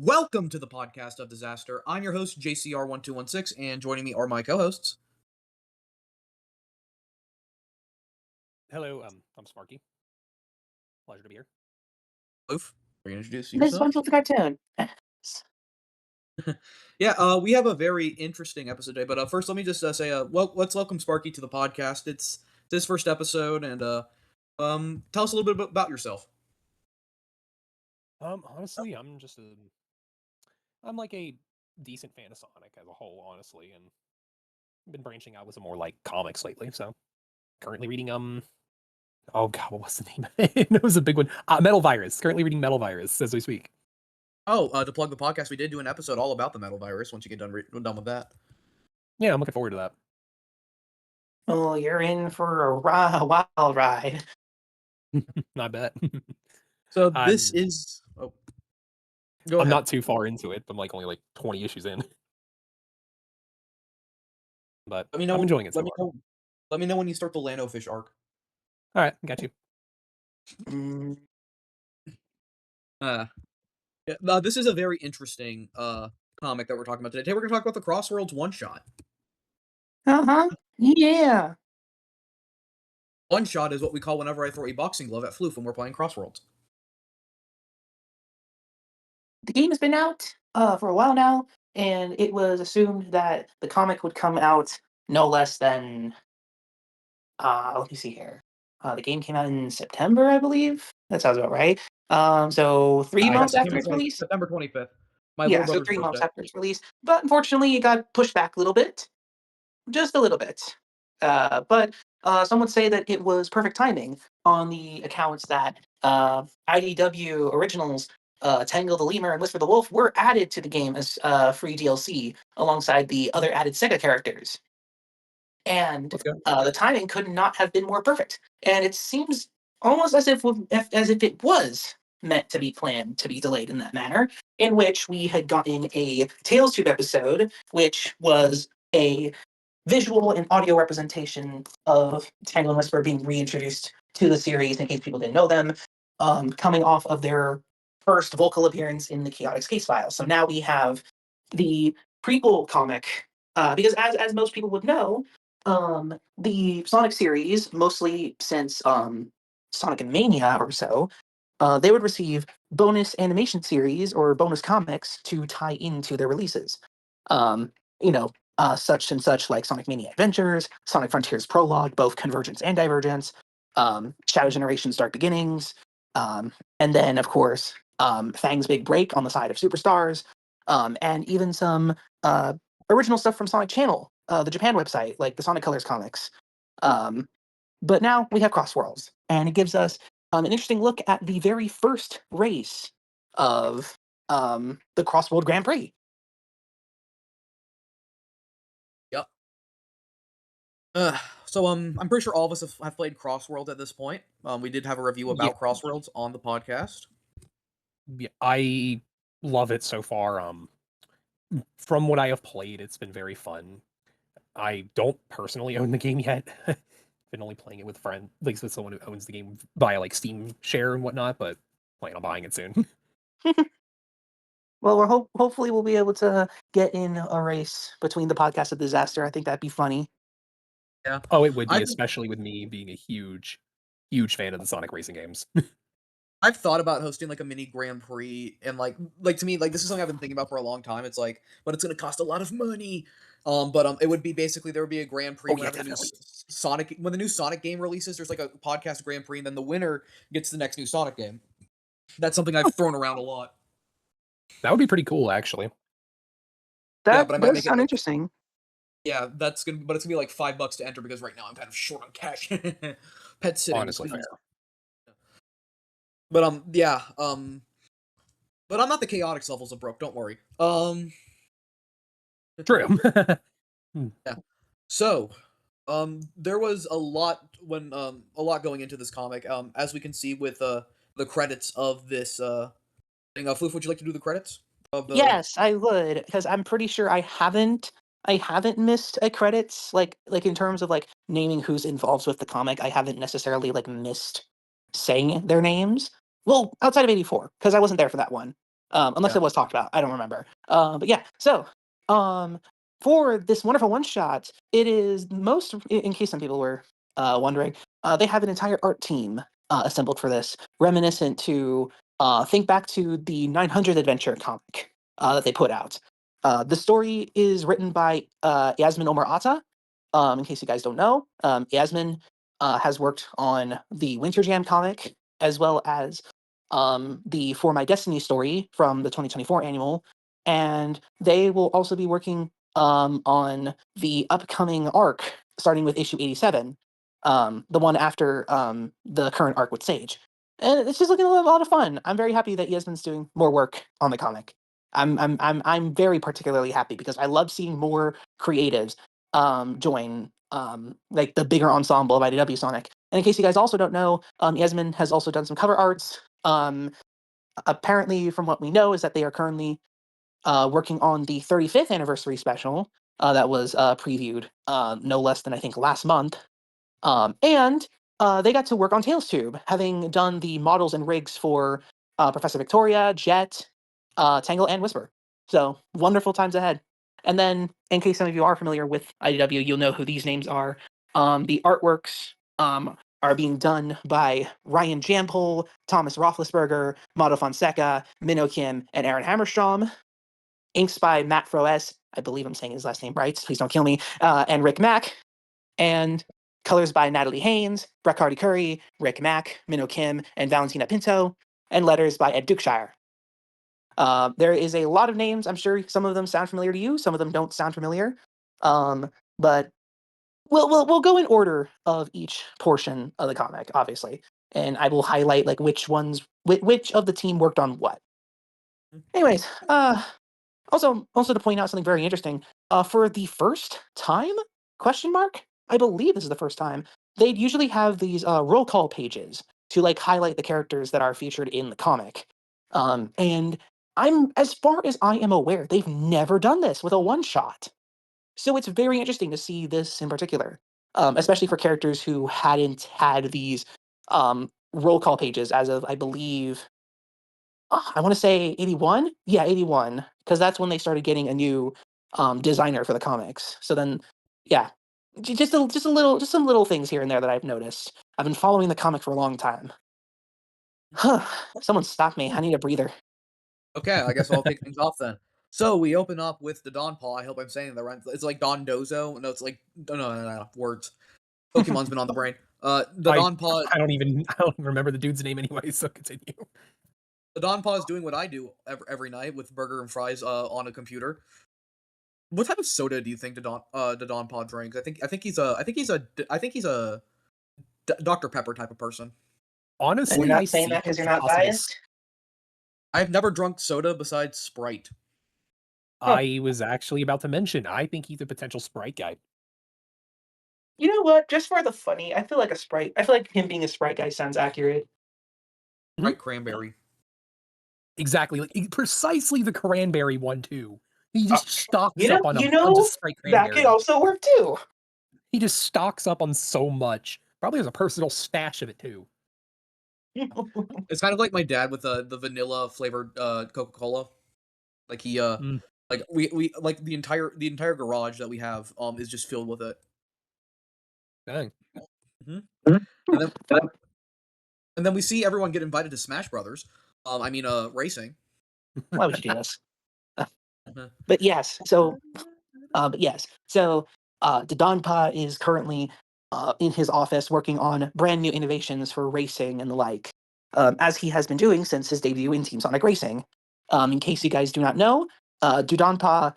Welcome to the podcast of disaster. I'm your host, JCR1216, and joining me are my co-hosts. Hello, I'm Sparky. Pleasure to be here. Oof. Are you going to introduce This yourself? wonderful cartoon. We have a very interesting episode today, but first let me just say, let's welcome Sparky to the podcast. It's his first episode, and tell us a little bit about yourself. Honestly, I'm like a decent fan of Sonic as a whole, honestly, and I've been branching out with some more like comics lately. So currently reading oh god, what was the name? It was a big one. Metal Virus. Currently reading Metal Virus as we speak. Oh, to plug the podcast, we did do an episode all about the metal virus. Once you get done with that, Yeah, I'm looking forward to that. Oh, you're in for a wild ride. I bet. so I'm, this is. Oh, go I'm ahead. not too far into it. I'm like only like 20 issues in, but Let me know. I'm enjoying it so Let me far. know. Let me know when you start the Lano Fish arc. All right, got you. This is a very interesting comic that we're talking about today. Today we're going to talk about the Crossworlds one-shot. Yeah. One-shot is what we call whenever I throw a boxing glove at Floof when we're playing Crossworlds. The game has been out for a while now, and it was assumed that the comic would come out no less than let me see here. The game came out in September, I believe. That sounds about right. So 3 months after its release. September 25th. My Yeah, little so brother's 3 months birthday. after its release. But unfortunately, it got pushed back a little bit. Just a little bit. But some would say that it was perfect timing on the accounts that IDW originals Tangle the Lemur and Whisper the Wolf were added to the game as free DLC alongside the other added Sega characters. And Let's go. the timing could not have been more perfect. And it seems almost as if it was meant to be planned to be delayed in that manner, in which we had gotten a Tales Tube episode, which was a visual and audio representation of Tangle and Whisper being reintroduced to the series in case people didn't know them, coming off of their first vocal appearance in the Chaotic Case Files. So now we have the prequel comic, because as most people would know, the Sonic series, mostly since Sonic and Mania or so, they would receive bonus animation series or bonus comics to tie into their releases. Um, such and such like Sonic Mania Adventures, Sonic Frontiers Prologue, both Convergence and Divergence, Shadow Generations Dark Beginnings, and then, of course, Fang's Big Break on the side of Superstars, and even some original stuff from Sonic Channel, the Japan website, like the Sonic Colors comics. But now we have Crossworlds, and it gives us an interesting look at the very first race of the Crossworld Grand Prix. Yep. I'm pretty sure all of us have played Crossworlds at this point. We did have a review about Crossworlds on the podcast. Yeah, I love it so far. From what I have played, it's been very fun. I don't personally own the game yet. Been only playing it with a friend, like with someone who owns the game via like Steam share and whatnot, but plan on buying it soon. Well, hopefully we'll be able to get in a race between the podcast of disaster. I think that'd be funny. Yeah. Oh, it would be, especially with me being a huge fan of the Sonic Racing games. I've thought about hosting like a mini Grand Prix, and like to me, like this is something I've been thinking about for a long time. It's like, but it's going to cost a lot of money. It would be basically there would be a Grand Prix whenever when the new Sonic game releases. There's like a podcast Grand Prix, and then the winner gets the next new Sonic game. That's something I've thrown around a lot. That would be pretty cool, actually. That does sound interesting. Yeah, it's gonna be like $5 to enter because right now I'm kind of short on cash. Pet sitting, Honestly, fair. But but I'm not the chaotics levels of broke. Don't worry. True. Yeah. So, there was a lot going into this comic. As we can see with the credits of this thing. Floof, would you like to do the credits? Yes, I would, because I'm pretty sure I haven't missed a credits like in terms of like naming who's involved with the comic. I haven't necessarily like missed saying their names. Well, outside of 84, because I wasn't there for that one. Unless Yeah. it was talked about. I don't remember. But yeah, so for this wonderful one shot, it is most, in case some people were wondering, they have an entire art team assembled for this, reminiscent to think back to the 900 Adventure comic that they put out. The story is written by Yasmin Omar Atta. In case you guys don't know, Yasmin has worked on the Winter Jam comic as well as the For My Destiny story from the 2024 annual, and they will also be working on the upcoming arc starting with issue 87, the one after the current arc with Sage. And it's just looking a lot of fun. I'm very happy that Yasmin's doing more work on the comic. I'm very particularly happy because I love seeing more creatives join like the bigger ensemble of IDW Sonic. And in case you guys also don't know, Yasmin has also done some cover arts. Apparently, from what we know, is that they are currently working on the 35th anniversary special that was previewed no less than I think last month. And they got to work on Tails Tube, having done the models and rigs for Professor Victoria, Jet, Tangle, and Whisper. So wonderful times ahead. And then, in case some of you are familiar with IDW, you'll know who these names are. The artworks are being done by Ryan Jampol, Thomas Roethlisberger, Mato Fonseca, Minho Kim, and Aaron Hammerstrom. Inks by Matt Froes, I believe I'm saying his last name right, please don't kill me, and Rick Mack. And colors by Natalie Haynes, Breck Hardy Curry, Rick Mack, Minho Kim, and Valentina Pinto. And letters by Ed Dukeshire. There is a lot of names. I'm sure some of them sound familiar to you. Some of them don't sound familiar. But we'll go in order of each portion of the comic, obviously, and I will highlight like which of the team worked on what. Anyways, also to point out something very interesting. For the first time, question mark, I believe this is the first time, they'd usually have these roll call pages to like highlight the characters that are featured in the comic. And as far as I am aware, they've never done this with a one shot. So it's very interesting to see this in particular, especially for characters who hadn't had these roll call pages as of, I believe, I want to say 81. Yeah, 81, because that's when they started getting a new designer for the comics. So then, yeah, just some little things here and there that I've noticed. I've been following the comic for a long time. Huh. Someone stop me. I need a breather. Okay, I guess I'll kick things off then. So we open up with the Don Paw. I hope I'm saying that right. It's like Don Dozo. No, it's like no, words. Pokemon's been on the brain. The I Don Paw. I don't even I don't remember the dude's name anyway, so continue. The Don Paw is doing what I do every night with burger and fries on a computer. What type of soda do you think the Don Paw drinks? I think he's a Dr Pepper type of person. And you're Honestly, I not saying see that because a you're not possible biased? I've never drunk soda besides Sprite. Huh. I was actually about to mention, I think he's a potential Sprite guy. You know what? Just for the funny, I feel like a Sprite. I feel like him being a Sprite guy sounds accurate. Sprite cranberry. Exactly, like precisely the cranberry one too. He Uh, just stocks up on a you bunch of know, Sprite that could cranberry. also work too. He just stocks up on so much. Probably has a personal stash of it too. It's kind of like my dad with the vanilla flavored Coca Cola. Like he Mm, like we like the entire garage that we have is just filled with it. dang. Hmm And then we see everyone get invited to Smash Brothers. Racing. Why would you do this? Mhm. But yes, so but yes, so the Donpa is currently in his office working on brand new innovations for racing and the like, as he has been doing since his debut in Team Sonic Racing. In case you guys do not know, Donpa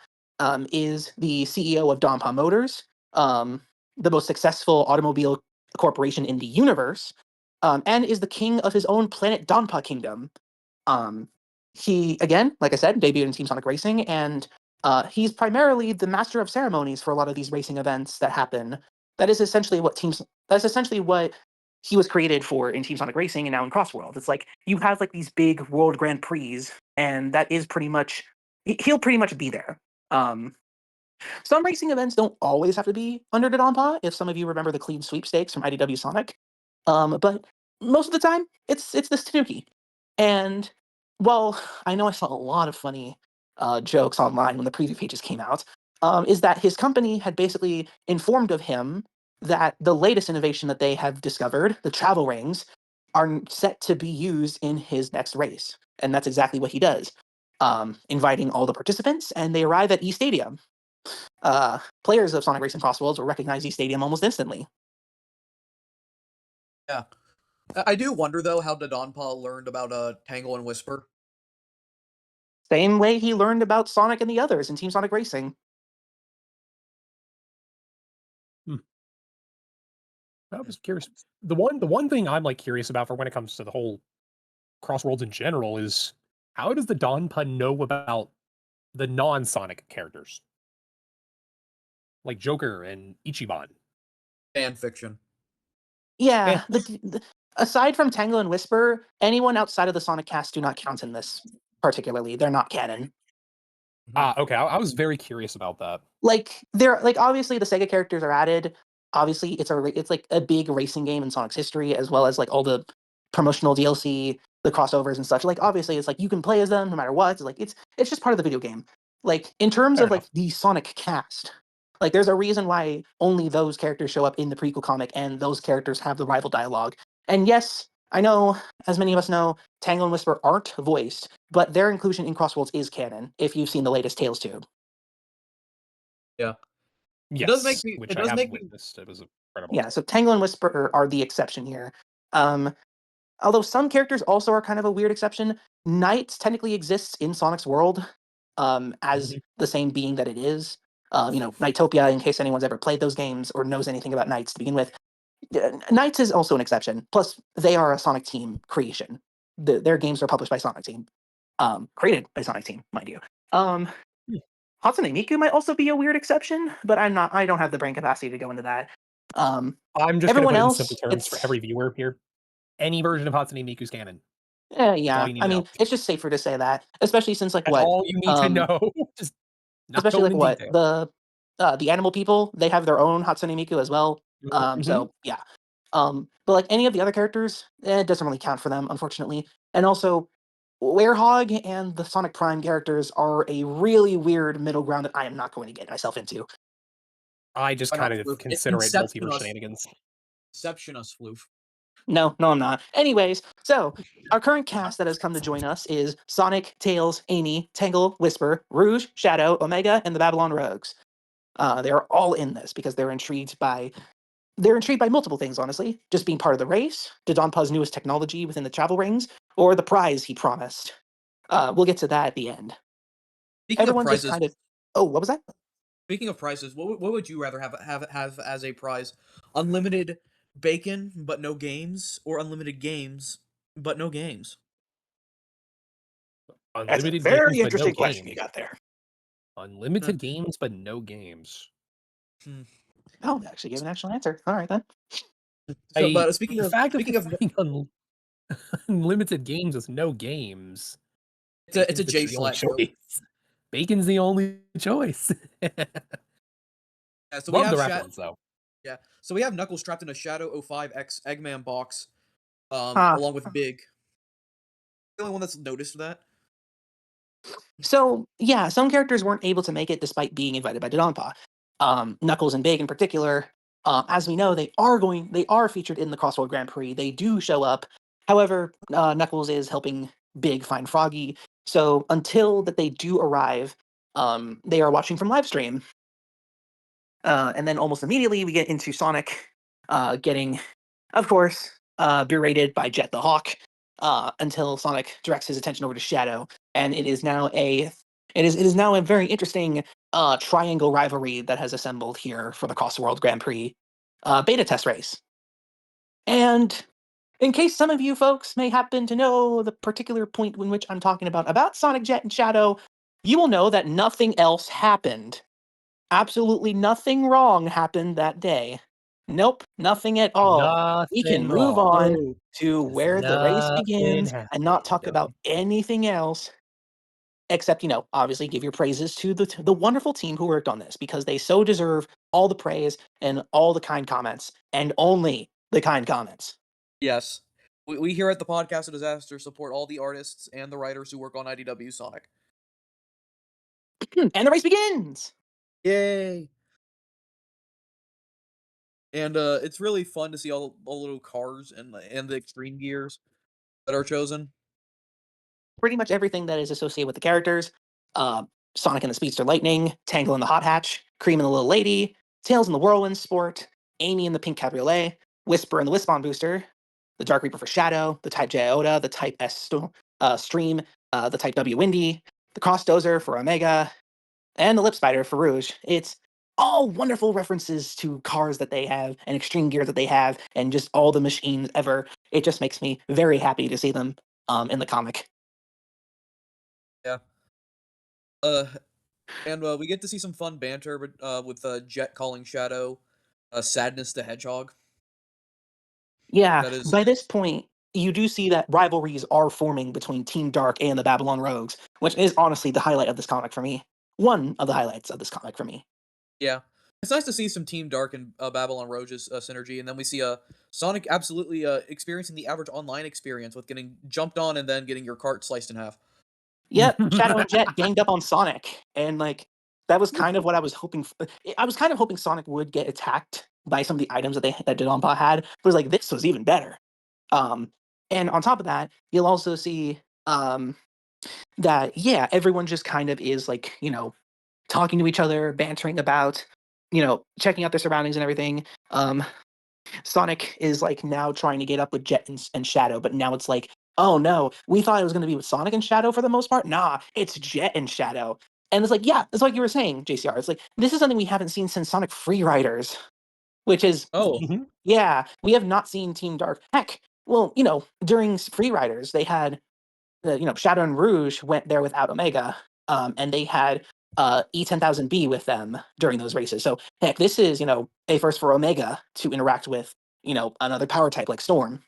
is the CEO of Donpa Motors, the most successful automobile corporation in the universe, and is the king of his own planet Donpa Kingdom. Um, he, again, like I said, debuted in Team Sonic Racing, and he's primarily the master of ceremonies for a lot of these racing events that happen. That is essentially what teams. That's essentially what he was created for in Team Sonic Racing and now in Crossworld. It's like you have like these big World Grand Prix, and that is pretty much he'll pretty much be there. Um, some racing events don't always have to be under the Donpa. If some of you remember the clean sweepstakes from IDW Sonic, but most of the time it's this Tanuki, and well, I know I saw a lot of funny jokes online when the preview pages came out. Is that his company had basically informed of him that the latest innovation that they have discovered, the travel rings, are set to be used in his next race, and that's exactly what he does. Inviting all the participants, and they arrive at E Stadium. Players of Sonic Racing Crossworlds will recognize E Stadium almost instantly. Yeah. I do wonder though how Dodonpa learned about Tangle and Whisper. Same way he learned about Sonic and the others in Team Sonic Racing. Hmm. I was curious. The one thing I'm like curious about for when it comes to the whole Crossworlds in general is how does the Donpa know about the non-Sonic characters like Joker and Ichiban? Fan fiction. Yeah, Eh, aside from Tangle and Whisper, anyone outside of the Sonic cast do not count in this particularly. They're not canon. okay. I was very curious about that. Like they're like obviously the Sega characters are added. Obviously, it's like a big racing game in Sonic's history, as well as like all the promotional DLC, the crossovers and such. Like obviously, it's like you can play as them no matter what. It's like it's just part of the video game. Like in terms Fair of like enough. the Sonic cast, like there's a reason why only those characters show up in the prequel comic, and those characters have the rival dialogue. And yes, I know, as many of us know, Tangle and Whisper aren't voiced, but their inclusion in Crossworlds is canon. If you've seen the latest Tales tube. Yeah. It does make Yes, me. which It I does have make me. witnessed. It was incredible. Yeah, so Tangle and Whisper are the exception here. Um, Although some characters also are kind of a weird exception, Knight technically exists in Sonic's world as Mhm. the same being that it is. Knightopia, in case anyone's ever played those games or knows anything about Knights to begin with. Knights is also an exception. Plus, they are a Sonic Team creation. Their games are published by Sonic Team, created by Sonic Team, mind you. Um, Hmm. Hatsune Miku might also be a weird exception, but I don't have the brain capacity to go into that. Um, I'm just going to Everyone put it in simple else, terms for it's every viewer here. Any version of Hatsune Miku's canon. That's all yeah. you need I to know. mean, it's just safer to say that, especially since like That's what, all you need to um, know. Just not especially going like in what detail. the animal people, they have their own Hatsune Miku as well. Mhm. So yeah. But like any of the other characters, it doesn't really count for them, unfortunately. And also, Werehog and the Sonic Prime characters are a really weird middle ground that I am not going to get myself into. I just Why not kind of Floof? consider it Inception multiverse us. shenanigans. Inception us, Floof. No, no, I'm not. Anyways, so our current cast that has come to join us is Sonic, Tails, Amy, Tangle, Whisper, Rouge, Shadow, Omega, and the Babylon Rogues. They're all in this because they're intrigued by multiple things, honestly. Just being part of the race, Dodonpa's newest technology within the travel rings, or the prize he promised. We'll get to that at the end. Speaking of Everyone just prizes, kind of. Oh, what was that? speaking of prizes, what would you rather have as a prize? Unlimited bacon but no games, or unlimited games but no games? That's a Unlimited games, very but no interesting question you games. got there. Hmm. Unlimited games, but no games. Hmm. Oh, they actually gave an actual answer. All right then. So, but speaking The of fact of speaking of, having unlimited games with no games. it's a Bacon's J the only flat joke. choice. Bacon's the only choice. Yeah, so we Love have the Shat. reference though. Yeah, so we have Knuckles trapped in a Shadow 05X Eggman box, Huh. along with Big. The only one that's noticed that. So yeah, some characters weren't able to make it despite being invited by Dodonpa. Knuckles and Big in particular. As we know, they are featured in the Crossworld Grand Prix. They do show up. However, Knuckles is helping Big find Froggy. So until that they do arrive, they are watching from live stream. And then almost immediately we get into Sonic getting, of course, berated by Jet the Hawk until Sonic directs his attention over to Shadow, and it is now a very interesting triangle rivalry that has assembled here for the Cross World Grand Prix beta test race. And in case some of you folks may happen to know the particular point in which I'm talking about Sonic Jet and Shadow, you will know that nothing else happened. Absolutely nothing wrong happened that day. Nope, nothing at all. We can Nothing move wrong. on Oh, to 'Cause where the race nothing begins and not talk happened. about anything else except, obviously give your praises to the wonderful team who worked on this because they so deserve all the praise and all the kind comments and only the kind comments. yes. We here at the Podcast of Disaster support all the artists and the writers who work on IDW Sonic. And the race begins! Yay! And it's really fun to see all the little cars and the extreme gears that are chosen. Pretty much everything that is associated with the characters. Uh, Sonic and the Speedster Lightning, Tangle and the Hot Hatch, Cream and the Little Lady, Tails and the Whirlwind Sport, Amy and the Pink Cabriolet, Whisper and the Wispon Booster, the Dark Reaper for Shadow, the Type J Iota, the Type S Stream, the Type W Windy, the Cross Dozer for Omega, and the Lip Spider for Rouge. It's all wonderful references to cars that they have and extreme gear that they have and just all the machines ever. It just makes me very happy to see them in the comic. Yeah. Uh, and we get to see some fun banter, but with Jet calling Shadow, Sadness the Hedgehog. Yeah, That is by this point, you do see that rivalries are forming between Team Dark and the Babylon Rogues, which is honestly the highlight of this comic for me. One of the highlights of this comic for me. Yeah. It's nice to see some Team Dark and Babylon Rogue's synergy, and then we see Sonic absolutely experiencing the average online experience with getting jumped on and then getting your cart sliced in half. Yep, Shadow and Jet ganged up on Sonic, and like that was kind of what I was hoping. I was kind of hoping Sonic would get attacked by some of the items that Didonpa had, but it was like this was even better. Um, and on top of that, you'll also see that yeah, everyone just kind of is like talking to each other, bantering about checking out their surroundings and everything. Sonic is like now trying to get up with Jet and Shadow, but now it's like, oh no, we thought it was going to be with Sonic and Shadow for the most part. Nah, it's Jet and Shadow. And it's like, yeah, it's like you were saying, JCR. It's like, this is something we haven't seen since Sonic Free Riders, which is, Oh, yeah, we have not seen Team Dark. Heck, well, during Free Riders, they had, Shadow and Rouge went there without Omega, and they had E10000B with them during those races. So heck, this is a first for Omega to interact with another power type like Storm.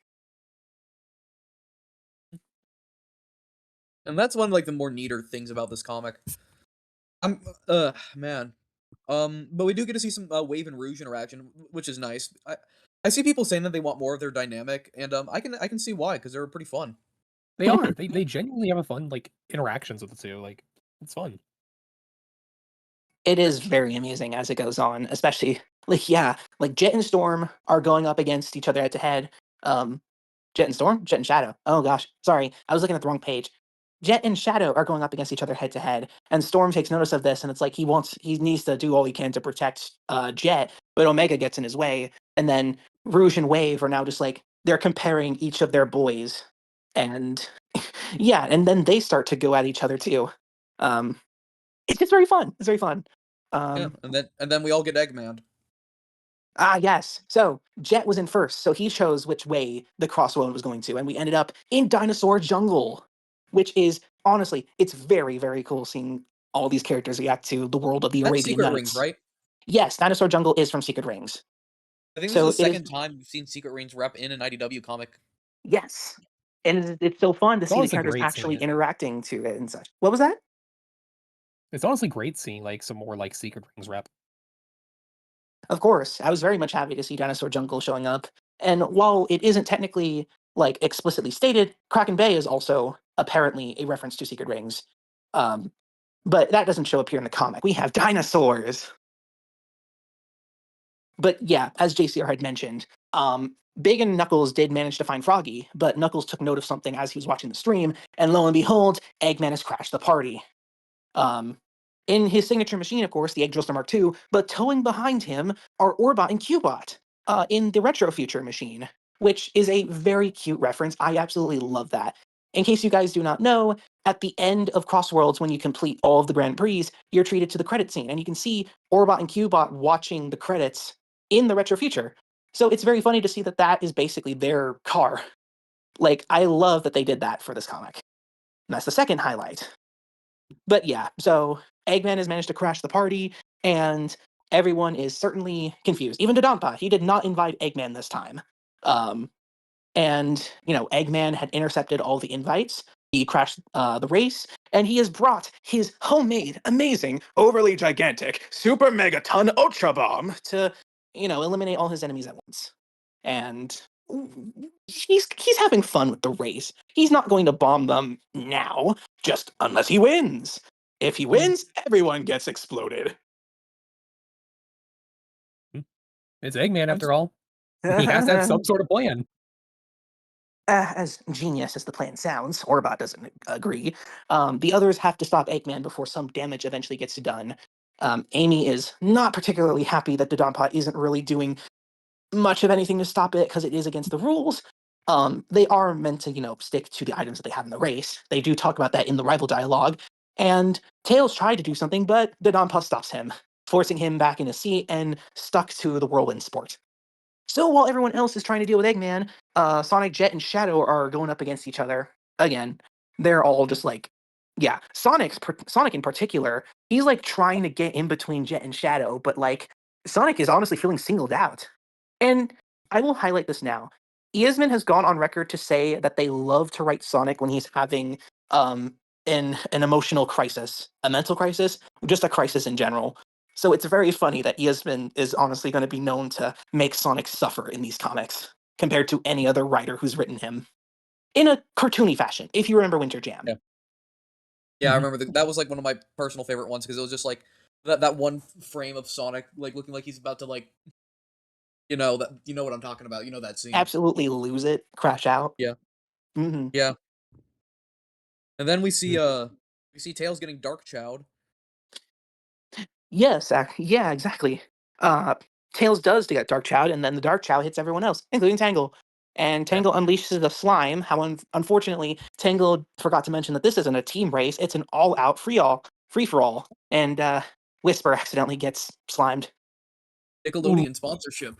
and that's one of like the more neater things about this comic. I'm man. But we do get to see some Wave and Rouge interaction, which is nice. I see people saying that they want more of their dynamic, and I can see why because they're pretty fun. They are. They genuinely have a fun like interactions with the two. Like it's fun. It is very amusing as it goes on, especially like yeah, like Jet and Storm are going up against each other head to head. Jet and Storm? Jet and Shadow. Oh gosh, sorry, I was looking at the wrong page. Jet and Shadow are going up against each other head to head, and Storm takes notice of this, and it's like he needs to do all he can to protect Jet, but Omega gets in his way, and then Rouge and Wave are now just like they're comparing each of their boys, and yeah, and then they start to go at each other too. Um, it's just very fun. It's very fun. Yeah, Um, and then we all get Eggman. yes. So Jet was in first, so he chose which way the crossroad was going to, and we ended up in Dinosaur Jungle, which is honestly, it's very, very cool seeing all these characters react to the world of the That's Arabian Secret Rings, Nights. right? Yes, Dinosaur Jungle is from Secret Rings. I think this is So the it is second time we've seen Secret Rings rep in an IDW comic. yes. And it's so fun to It's see the honestly characters great seeing actually it. interacting to it and such. What was that? It's honestly great seeing like some more like Secret Rings rep. Of course, I was very much happy to see Dinosaur Jungle showing up. And while it isn't technically like explicitly stated, Kraken Bay is also apparently a reference to Secret Rings. Um, but that doesn't show up here in the comic. We have dinosaurs. But yeah, as JCR had mentioned, Big and Knuckles did manage to find Froggy, but Knuckles took note of something as he was watching the stream, and lo and behold, Eggman has crashed the party. Um, in his signature machine, of course, the Egg Drillster Mark II, but towing behind him are Orbot and Cubot in the Retro Future machine, which is a very cute reference. I absolutely love that. In case you guys do not know, at the end of Crossworlds, when you complete all of the Grand Prix, you're treated to the credit scene, and you can see Orbot and Cubot watching the credits in the Retro Future. So it's very funny to see that that is basically their car. Like, I love that they did that for this comic. And that's the second highlight. But yeah, so Eggman has managed to crash the party, and everyone is certainly confused. Even Dodonpa, he did not invite Eggman this time. Um, and, Eggman had intercepted all the invites. He crashed the race, and he has brought his homemade, amazing, overly gigantic, super megaton Ultra Bomb to, eliminate all his enemies at once. And he's having fun with the race. He's not going to bomb them now, just unless he wins. If he wins, everyone gets exploded. It's Eggman after all. He has to have some sort of plan. As genius as the plan sounds, Orbot doesn't agree. The others have to stop Eggman before some damage eventually gets done. Amy is not particularly happy that Dodonpa isn't really doing much of anything to stop it because it is against the rules. They are meant to, stick to the items that they have in the race. They do talk about that in the rival dialogue. And Tails tried to do something, but Dodonpa stops him, forcing him back in his seat and stuck to the whirlwind sport. So while everyone else is trying to deal with Eggman, Sonic, Jet, and Shadow are going up against each other again. They're all just like, yeah, Sonic in particular, he's like trying to get in between Jet and Shadow, but like Sonic is honestly feeling singled out. And I will highlight this now. Eastman has gone on record to say that they love to write Sonic when he's having an emotional crisis, a mental crisis, just a crisis in general. So it's very funny that Eastman is honestly going to be known to make Sonic suffer in these comics compared to any other writer who's written him in a cartoony fashion. If you remember Winter Jam. Yeah, I remember that was like one of my personal favorite ones because it was just like that one frame of Sonic like looking like he's about to like that what I'm talking about. You know that scene. Absolutely lose it, crash out. Yeah. Mm-hmm. Yeah. And then we see Tails getting dark chowed. Yes, yeah, exactly. Tails does to get Dark Chow, and then the Dark Chow hits everyone else, including Tangle. And Yeah. Tangle unleashes the slime. How unfortunately, Tangle forgot to mention that this isn't a team race; it's an all-out free for all. And Whisper accidentally gets slimed. Nickelodeon sponsorship.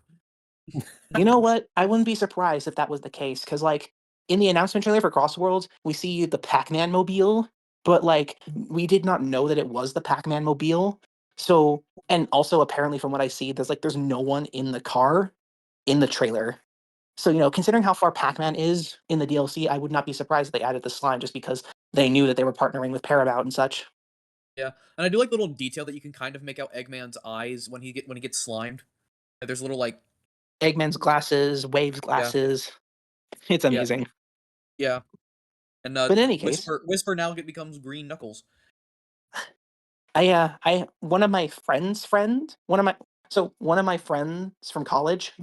You know what? I wouldn't be surprised if that was the case, because like in the announcement trailer for Crossworlds, we see the Pac-Man mobile, but like we did not know that it was the Pac-Man mobile. So, and also apparently from what I see, there's no one in the car in the trailer. So, considering how far Pac-Man is in the DLC, I would not be surprised if they added the slime just because they knew that they were partnering with Paramount and such. Yeah, and I do like the little detail that you can kind of make out Eggman's eyes when he gets slimed. There's little like Eggman's glasses, Wave's yeah, glasses. It's yeah, amazing. yeah, and But in any case, Whisper now becomes Green Knuckles. One of my friends' friend, one of my friends from college,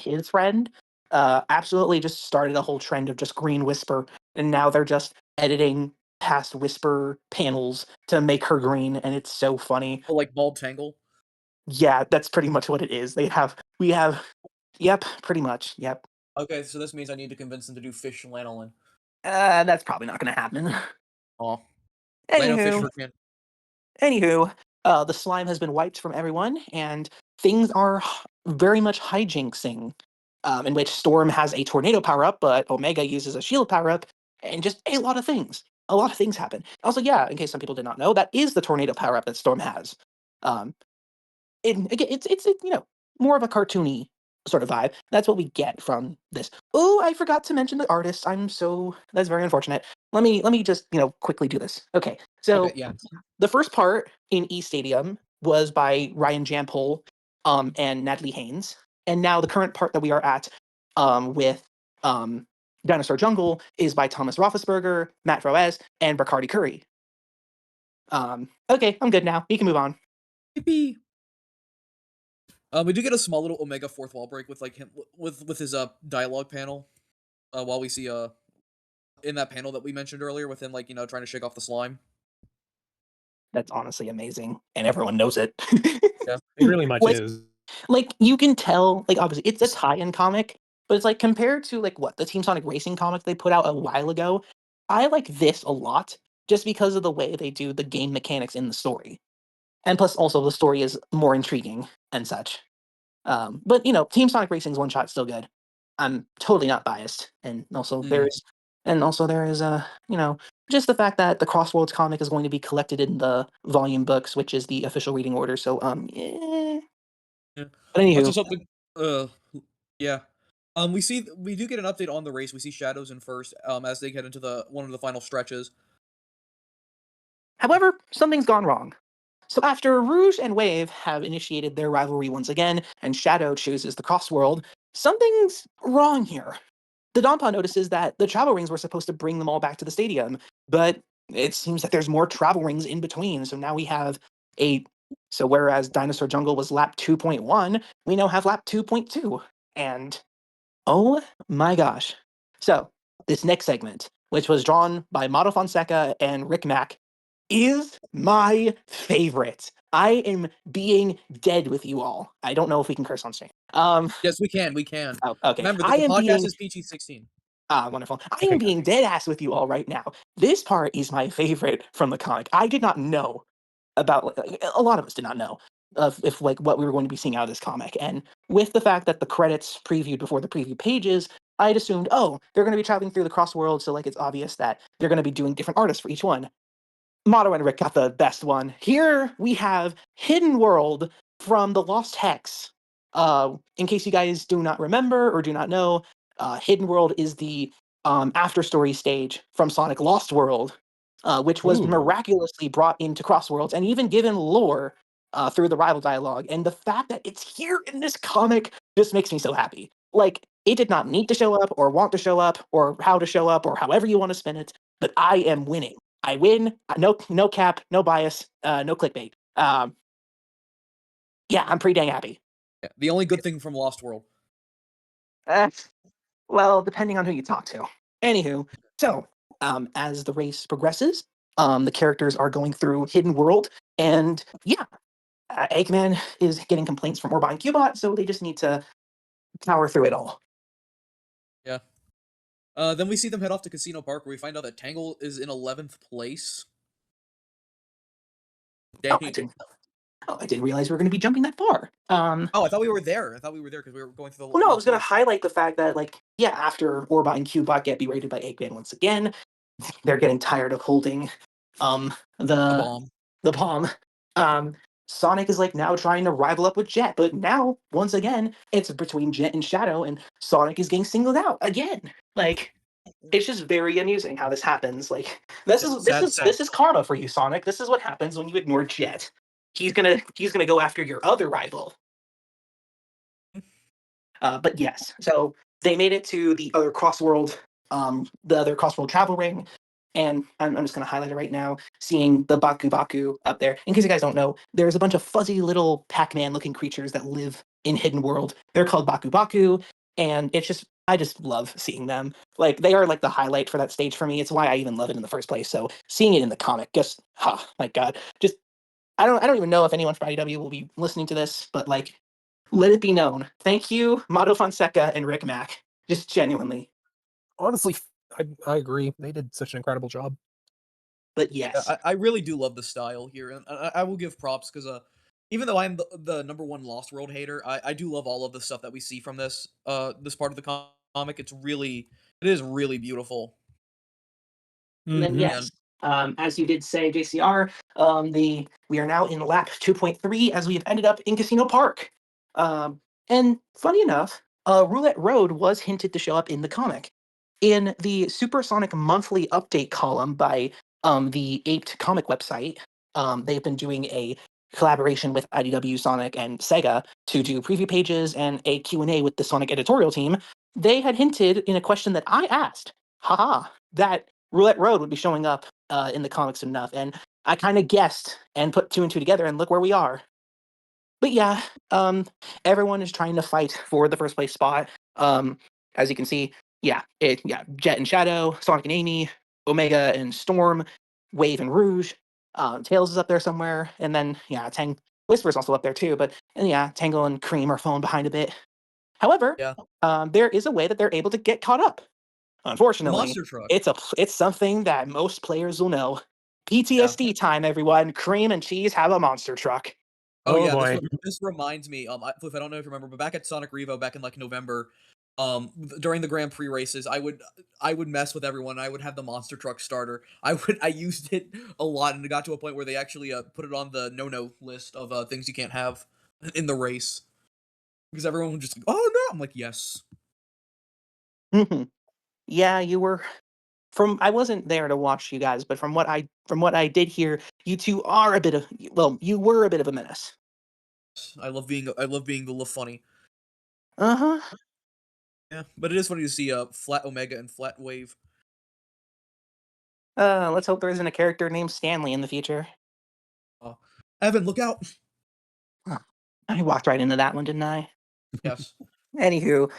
his friend, absolutely just started a whole trend of just Green Whisper, and now they're just editing past Whisper panels to make her green, and it's so funny. Oh, like Bald Tangle. Yeah, that's pretty much what it is. Yep, pretty much, yep. Okay, so this means I need to convince them to do Fish Lanolin. That's probably not going to happen. Aw. Lano Fish Anywho, for Chan. Anywho, the slime has been wiped from everyone, and things are very much hijinksing, in which Storm has a tornado power up, but Omega uses a shield power up, and just a lot of things. A lot of things happen. Also, yeah, in case some people did not know, that is the tornado power up that Storm has. Um, again, it's more of a cartoony sort of vibe. That's what we get from this. Oh, I forgot to mention the artist. That's very unfortunate. Let me just quickly do this. Okay, Okay, so yeah. the first part in E Stadium was by Ryan Jampol and Natalie Haynes, and now the current part that we are at with Dinosaur Jungle is by Thomas Roethlisberger, Matt Roez, and Bacardi Curry. Okay, I'm good now. We can move on. Yippee. We do get a small little Omega fourth wall break with like him with his dialogue panel. While we see in that panel that we mentioned earlier with him like trying to shake off the slime. That's honestly amazing, and everyone knows it. Yeah, it really much like, is. like you can tell, like obviously it's a tie-in comic, but it's like compared to like what the Team Sonic Racing comic they put out a while ago, I like this a lot just because of the way they do the game mechanics in the story, and plus also the story is more intriguing and such. But Team Sonic Racing's one shot still good. I'm totally not biased, and also Mm. there is just the fact that the Crossworlds comic is going to be collected in the volume books, which is the official reading order. So yeah. Yeah. But Also anywho, something. Yeah. We do get an update on the race. We see Shadows in first. As they get into one of the final stretches. however, something's gone wrong. So after Rouge and Wave have initiated their rivalry once again, and Shadow chooses the Crossworld, something's wrong here. The Donpa notices that the travel rings were supposed to bring them all back to the stadium, but it seems that there's more travel rings in between. So now we have a. So whereas Dinosaur Jungle was lap 2.1, we now have lap 2.2. And oh my gosh. So this next segment, which was drawn by Mato Fonseca and Rick Mack, is my favorite. I am being dead with you all. I don't know if we can curse on stream. Yes, we can. We can. Oh, okay. Remember, I the am podcast being is PG-16. wonderful. I am being dead ass with you all right now. This part is my favorite from the comic. I did not know about a lot of us did not know of if like what we were going to be seeing out of this comic. And with the fact that the credits previewed before the preview pages, I'd assumed, oh, they're going to be traveling through the Crossworld, so like it's obvious that they're going to be doing different artists for each one. Moto and Rick got the best one. Here we have Hidden World from the Lost Hex. In case you guys do not remember or do not know, Hidden World is the after story stage from Sonic Lost World, which was Ooh. miraculously brought into Crossworlds and even given lore through the rival dialogue. And the fact that it's here in this comic just makes me so happy. Like, it did not need to show up or want to show up or how to show up or however you want to spin it, but I am winning. I win. No cap, no bias, no clickbait. Yeah, I'm pretty dang happy. Yeah, the only good thing from Lost World. Well, depending on who you talk to. Anywho, so as the race progresses, the characters are going through Hidden World, and yeah, Eggman is getting complaints from Orbot and Cubot, so they just need to power through it all. Yeah. Then we see them head off to Casino Park, where we find out that Tangle is in 11th place. Oh, I didn't realize we were going to be jumping that far. Oh, I thought we were there. I thought we were there because we were going through the. Well, no, I was going to highlight the fact that, like, yeah, after Orbot and Cubot get berated by Eggman once again, they're getting tired of holding the bomb. Sonic is like now trying to rival up with Jet, but now once again it's between Jet and Shadow, and Sonic is getting singled out again. Like, it's just very amusing how this happens. Like, this is karma for you, Sonic. This is what happens when you ignore Jet. He's gonna go after your other rival. But yes, so they made it to the other Crossworld travel ring, and I'm just going to highlight it right now. Seeing the Baku Baku up there. In case you guys don't know, there's a bunch of fuzzy little Pac-Man looking creatures that live in Hidden World. They're called Baku Baku, and I just love seeing them. Like, they are like the highlight for that stage for me. It's why I even love it in the first place. So seeing it in the comic, just my god, just I don't even know if anyone from IDW will be listening to this, but like, let it be known. Thank you, Mato Fonseca and Rick Mack. Just genuinely. Honestly, I agree. They did such an incredible job. But yes. I really do love the style here, and I will give props because even though I'm the number one Lost World hater, I do love all of the stuff that we see from this part of the comic. It is really beautiful. And then yes, as you did say, JCR, we are now in lap 2.3 as we have ended up in Casino Park. And funny enough, Roulette Road was hinted to show up in the comic. In the Supersonic Monthly Update column by the Aped comic website, they've been doing a collaboration with IDW, Sonic, and Sega to do preview pages and a Q&A with the Sonic editorial team. They had hinted in a question that I asked, that Roulette Road would be showing up in the comics enough, and I kind of guessed and put two and two together, and look where we are. But yeah, everyone is trying to fight for the first place spot. As you can see, Jet and Shadow, Sonic and Amy, Omega and Storm, Wave and Rouge. Tails is up there somewhere, and then Whisper's also up there too. But Tangle and Cream are falling behind a bit. However, there is a way that they're able to get caught up. Unfortunately, Monster truck. It's something that most players will know. PTSD time, everyone. Cream and Cheese have a monster truck. Oh yeah, boy. this reminds me. Cliff, I don't know if you remember, but back at Sonic Revo, back in like November, during the Grand Prix races, I would mess with everyone. I would have the monster truck starter. I used it a lot, and it got to a point where they actually put it on the no list of things you can't have in the race because everyone would just oh no. I'm like yes. Yeah, you were. I wasn't there to watch you guys, but from what I did hear, you two are you were a bit of a menace. I love being the little funny. Yeah, but it is funny to see Flat Omega and Flat Wave. Let's hope there isn't a character named Stanley in the future. Evan, look out! Huh. I walked right into that one, didn't I? Yes. Anywho,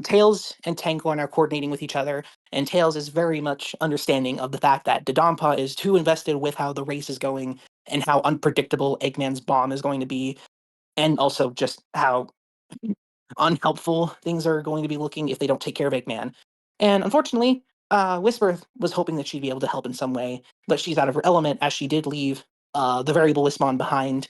Tails and Tanglin are coordinating with each other, and Tails is very much understanding of the fact that Dodonpa is too invested with how the race is going and how unpredictable Eggman's bomb is going to be, and also just how unhelpful things are going to be looking if they don't take care of Eggman. And unfortunately, Whisper was hoping that she'd be able to help in some way, but she's out of her element as she did leave the variable Wismon behind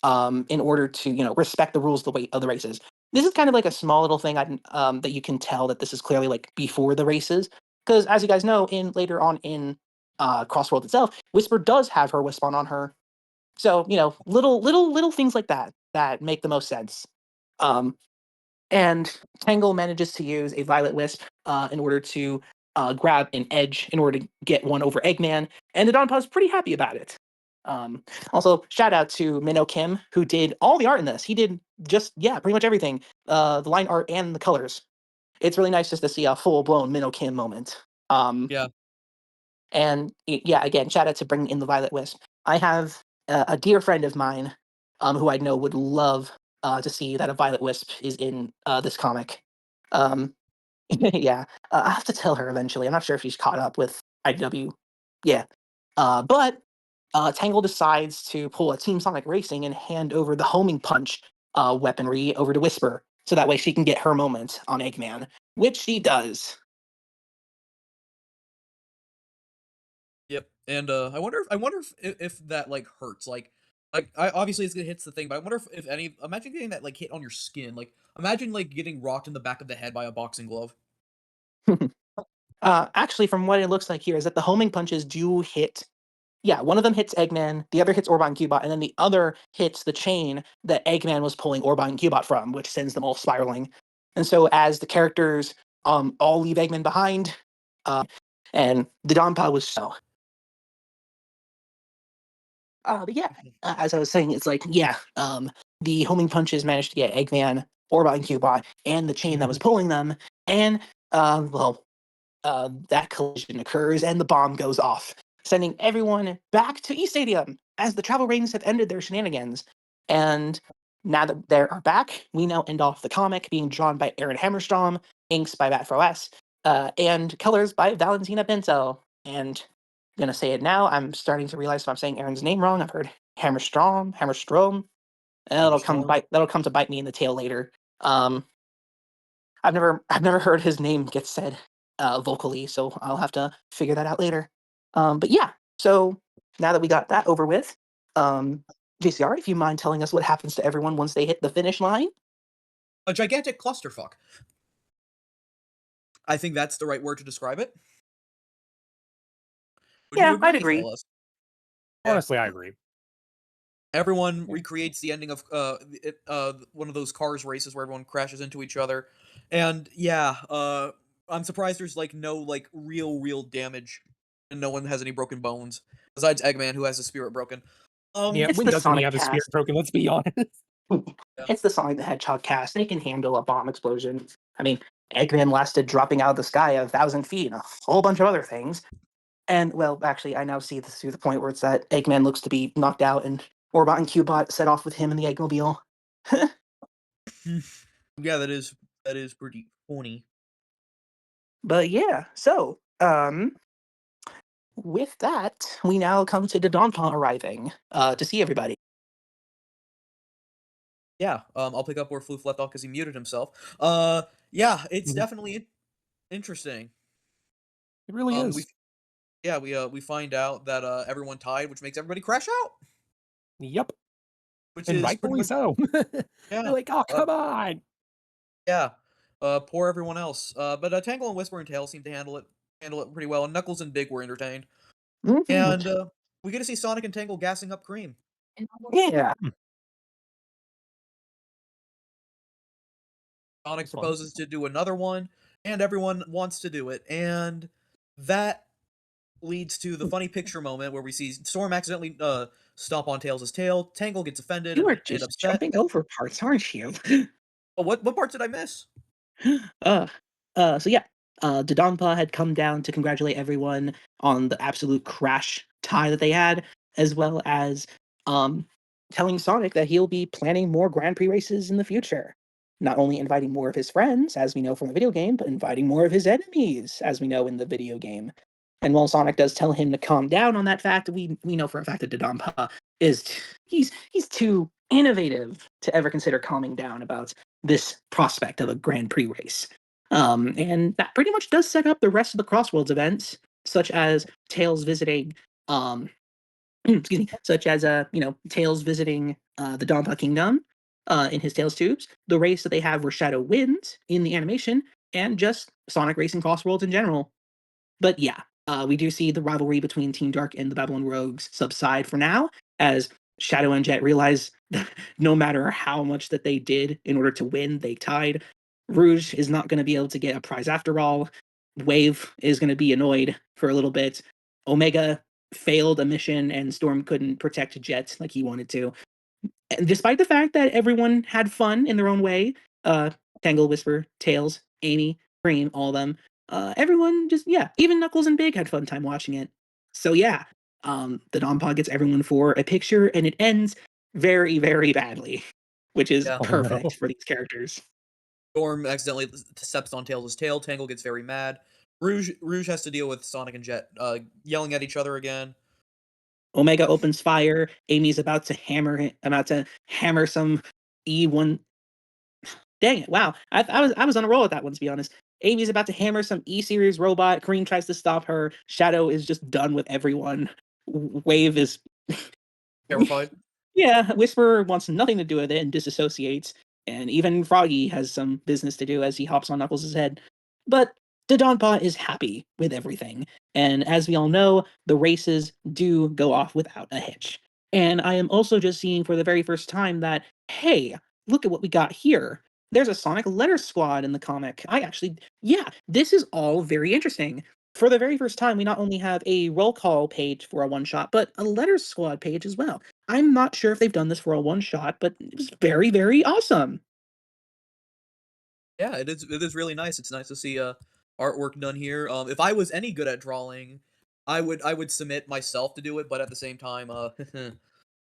in order to, respect the rules of the races. This is kind of like a small little thing that you can tell that this is clearly like before the races, because as you guys know, in later on in Crossworld itself, Whisper does have her Wismon on her. So little things like that make the most sense. Um, and Tangle manages to use a Violet Wisp in order to grab an edge in order to get one over Eggman, and the Donpa's pretty happy about it. Also, shout out to Minnow Kim, who did all the art in this. He did pretty much everything, the line art and the colors. It's really nice just to see a full blown Minnow Kim moment. Yeah. And yeah, again, shout out to bringing in the Violet Wisp. I have a dear friend of mine who I know would love to see that a Violet Wisp is in this comic. Um, yeah, I have to tell her eventually. I'm not sure if she's caught up with IDW. Yeah, but Tangle decides to pull a Team Sonic Racing and hand over the homing punch weaponry over to Whisper, so that way she can get her moment on Eggman, which she does. Yep. And I wonder if that like hurts. Like I obviously it's gonna hits the thing, but I wonder if any imagine getting that like hit on your skin. Like imagine like getting rocked in the back of the head by a boxing glove. Actually, from what it looks like here, is that the homing punches do hit. Yeah, one of them hits Eggman, the other hits Orbot and Cubot, and then the other hits the chain that Eggman was pulling Orbot and Cubot from, which sends them all spiraling. And so, as the characters all leave Eggman behind, and the Donpa was so. But yeah, as I was saying, it's like the homing punches managed to get Eggman, Orbot, and Cubot, and the chain that was pulling them, and that collision occurs and the bomb goes off, sending everyone back to E Stadium as the travel rings have ended their shenanigans. And now that they are back, we now end off the comic being drawn by Aaron Hammerstrom, inks by Matt Froes, and colors by Valentina Pinto. And I'm gonna say it now. I'm starting to realize if I'm saying Aaron's name wrong. I've heard Hammerstrom. And Hammerstrom. that'll come to bite me in the tail later. Um, I've never heard his name get said vocally, so I'll have to figure that out later. But yeah, so now that we got that over with, JCR, if you mind telling us what happens to everyone once they hit the finish line? A gigantic clusterfuck. I think that's the right word to describe it. Would you Yeah, I'd agree, agree. fellas? Yeah. Honestly, I agree. Everyone recreates the ending of one of those cars races where everyone crashes into each other, and yeah, I'm surprised there's like no like real damage, and no one has any broken bones besides Eggman who has his spirit broken. Yeah, It's when the doesn't he Sonic have his spirit cast. broken? Let's be honest. Yeah. It's the Sonic the Hedgehog cast. They can handle a bomb explosion. I mean, Eggman lasted dropping out of the sky 1,000 feet and a whole bunch of other things. And well, actually, I now see this through the point where it's that Eggman looks to be knocked out, and Orbot and Cubot set off with him in the Eggmobile. Yeah, that is pretty funny. But yeah, so with that, we now come to Dodonpa arriving to see everybody. Yeah, I'll pick up where Floof left off because he muted himself. Yeah, it's Mhm. definitely interesting. It really We is. yeah we find out that everyone tied, which makes everybody crash out, Yep, which and is pretty rightfully much so. They're yeah. like, "Oh, Uh, come on!" Yeah, poor everyone else. But Tangle and Whisper and Tail seem to handle it pretty well, and Knuckles and Big were entertained. Mhm. And we get to see Sonic and Tangle gassing up Cream. Yeah. Hmm, Sonic it's fun. proposes to do another one, and everyone wants to do it. And that leads to the funny picture moment where we see Storm accidentally stomp on Tails' tail. Tangle gets offended You are and just upset. jumping over parts, aren't you? Oh, what part did I miss? Ugh. So yeah, Dodonpa had come down to congratulate everyone on the absolute crash tie that they had, as well as um, telling Sonic that he'll be planning more Grand Prix races in the future. Not only inviting more of his friends, as we know from the video game, but inviting more of his enemies, as we know in the video game. And while Sonic does tell him to calm down on that fact, we know for a fact that Dodonpa he's too innovative to ever consider calming down about this prospect of a Grand Prix race. And that pretty much does set up the rest of the Crossworlds events, such as Tails visiting, um, excuse me, such as Tails visiting the Donpa Kingdom in his Tails tubes, the race that they have where Shadow wins in the animation, and just Sonic Racing Crossworlds in general. But yeah, we do see the rivalry between Team Dark and the Babylon Rogues subside for now, as Shadow and Jet realize that no matter how much that they did in order to win, they tied. Rouge is not going to be able to get a prize after all. Wave is going to be annoyed for a little bit. Omega failed a mission, and Storm couldn't protect Jet like he wanted to. And despite the fact that everyone had fun in their own way, uh, Tangle, Whisper, Tails, Amy, Cream, all of them, everyone just yeah, even Knuckles and Big had fun time watching it. So yeah, the Don Pod gets everyone for a picture, and it ends very, very badly, which is Yeah. Oh, perfect no. for these characters. Storm accidentally steps on Tails' tail. Tangle gets very mad. Rouge has to deal with Sonic and Jet yelling at each other again. Omega opens fire. Amy's about to hammer some E1. Dang it! Wow, I was on a roll with that one, to be honest. Amy's about to hammer some E series robot. Cream tries to stop her. Shadow is just done with everyone. Wave is Terrified. yeah. Whisperer wants nothing to do with it and disassociates. And even Froggy has some business to do as he hops on Knuckles' head. But the Donpa is happy with everything. And as we all know, the races do go off without a hitch. And I am also just seeing for the very first time that, hey, look at what we got here. There's a Sonic Letter Squad in the comic. Yeah, this is all very interesting. For the very first time, we not only have a roll call page for a one shot, but a Letter Squad page as well. I'm not sure if they've done this for a one shot, but it was very, very awesome. Yeah, it is. It is really nice. It's nice to see artwork done here. If I was any good at drawing, I would submit myself to do it. But at the same time,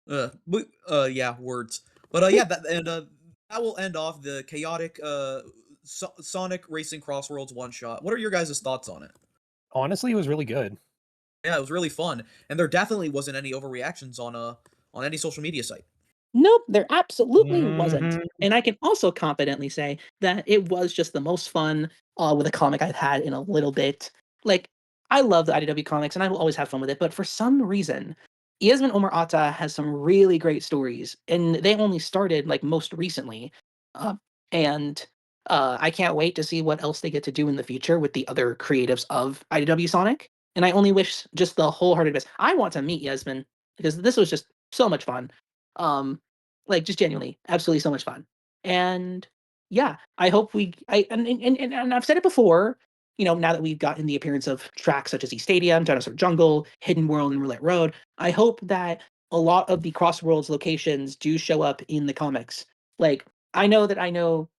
yeah, words. But yeah, that will end off the chaotic Sonic Racing Crossworlds one shot. What are your guys' thoughts on it? Honestly, it was really good. Yeah, it was really fun, and there definitely wasn't any overreactions on any social media site. Nope, there absolutely wasn't. Mhm. And I can also confidently say that it was just the most fun with a comic I've had in a little bit. Like, I love the IDW comics and I will always have fun with it, but for some reason, Yasmin Omar Atta has some really great stories, and they only started like most recently. Uh, and I can't wait to see what else they get to do in the future with the other creatives of IDW Sonic. And I only wish just the wholehearted best. I want to meet Yasmin because this was just so much fun. Um, like, just genuinely, absolutely so much fun. And yeah, I hope we I and I've said it before, now that we've gotten the appearance of tracks such as East Stadium, Dinosaur Jungle, Hidden World, and Roulette Road, I hope that a lot of the Crossworlds locations do show up in the comics. Like, I know that I know,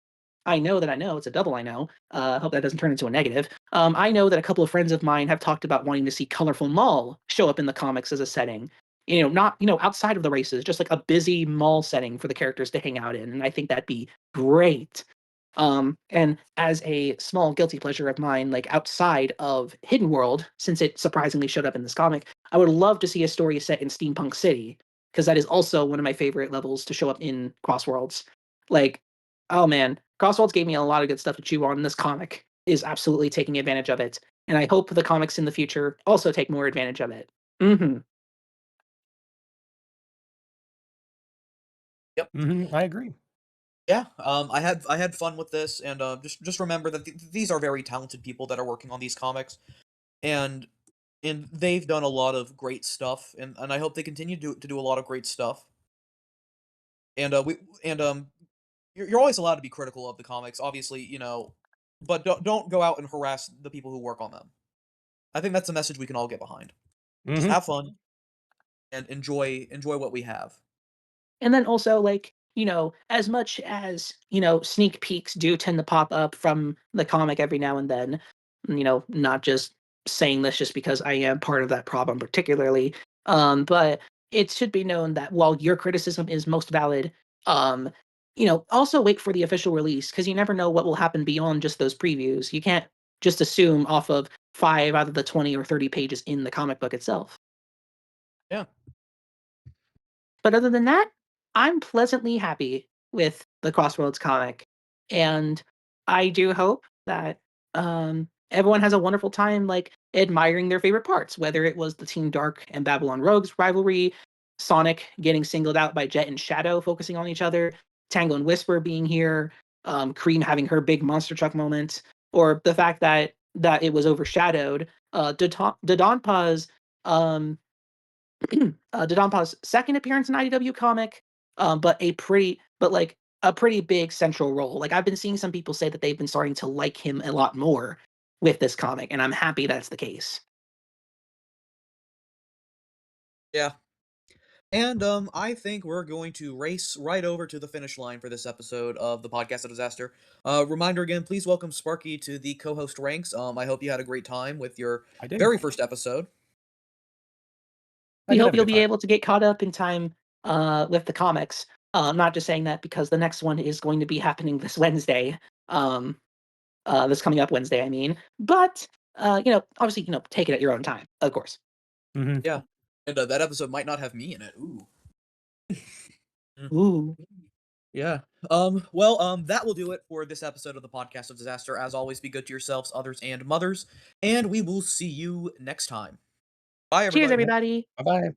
it's a double I know. Hope that doesn't turn into a negative. I know that a couple of friends of mine have talked about wanting to see Colorful Mall show up in the comics as a setting. Not, outside of the races, just like a busy mall setting for the characters to hang out in. And I think that'd be great. And as a small guilty pleasure of mine, like outside of Hidden World, since it surprisingly showed up in this comic, I would love to see a story set in Steampunk City, because that is also one of my favorite levels to show up in Crossworlds. Like, oh man, Crossworlds gave me a lot of good stuff to chew on, and this comic is absolutely taking advantage of it. And I hope the comics in the future also take more advantage of it. Hmm. Yep. I agree. Yeah, I had fun with this, and just remember that these are very talented people that are working on these comics, and they've done a lot of great stuff, and I hope they continue to do a lot of great stuff. And we and you're always allowed to be critical of the comics, obviously, but don't go out and harass the people who work on them. I think that's a message we can all get behind. Just Mhm. have fun and enjoy what we have. And then also, like, as much as, sneak peeks do tend to pop up from the comic every now and then, not just saying this just because I am part of that problem particularly, but it should be known that while your criticism is most valid, um, also wait for the official release because you never know what will happen beyond just those previews. You can't just assume off of 5 out of the 20 or 30 pages in the comic book itself. Yeah. But other than that, I'm pleasantly happy with the Crossroads comic, and I do hope that everyone has a wonderful time, like admiring their favorite parts, whether it was the Team Dark and Babylon Rogues rivalry, Sonic getting singled out by Jet and Shadow focusing on each other, Tango and Whisper being here, Cream having her big monster truck moment, or the fact that it was overshadowed. Dodonpa's um, Dodonpa's second appearance in IDW comic, but like a pretty big central role. Like I've been seeing some people say that they've been starting to like him a lot more with this comic, and I'm happy that's the case. Yeah. And I think we're going to race right over to the finish line for this episode of the Podcast of Disaster. Reminder again, please welcome Sparky to the co-host ranks. I hope you had a great time with your I did. very first episode. I We did hope have a you'll good be time. able to get caught up in time with the comics. I'm not just saying that because the next one is going to be happening this Wednesday. This coming up Wednesday, I mean. But obviously, take it at your own time, of course. Hmm. Yeah. And that episode might not have me in it. Ooh. Mm. Ooh. Yeah. That will do it for this episode of the Podcast of Disaster. As always, be good to yourselves, others, and mothers, and we will see you next time. Bye, Cheers, everybody. everybody. Bye bye.